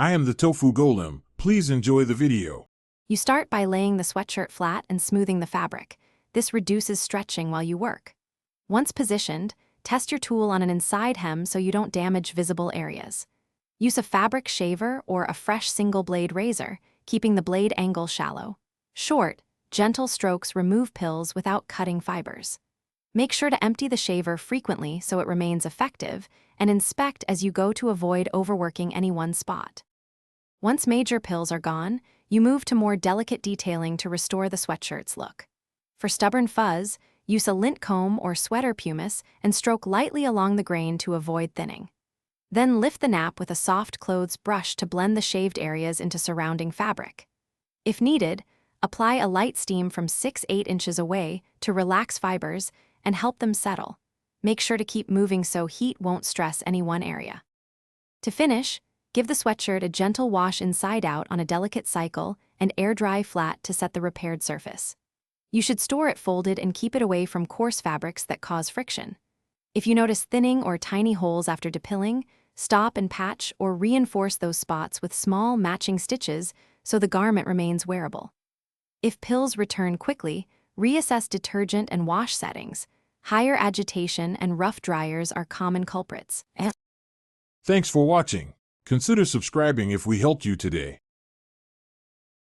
I am the tofu golem. Please enjoy the video. You start by laying the sweatshirt flat and smoothing the fabric. This reduces stretching while you work. Once positioned, test your tool on an inside hem so you don't damage visible areas. Use a fabric shaver or a fresh single-blade razor, keeping the blade angle shallow. Short, gentle strokes remove pills without cutting fibers. Make sure to empty the shaver frequently so it remains effective, and inspect as you go to avoid overworking any one spot. Once major pills are gone, you move to more delicate detailing to restore the sweatshirt's look. For stubborn fuzz, use a lint comb or sweater pumice and stroke lightly along the grain to avoid thinning. Then lift the nap with a soft clothes brush to blend the shaved areas into surrounding fabric. If needed, apply a light steam from 6–8 inches away to relax fibers and help them settle. Make sure to keep moving so heat won't stress any one area. To finish, give the sweatshirt a gentle wash inside out on a delicate cycle and air dry flat to set the repaired surface. You should store it folded and keep it away from coarse fabrics that cause friction. If you notice thinning or tiny holes after depilling, stop and patch or reinforce those spots with small matching stitches so the garment remains wearable. If pills return quickly, reassess detergent and wash settings. Higher agitation and rough dryers are common culprits. Thanks for watching. Consider subscribing if we helped you today.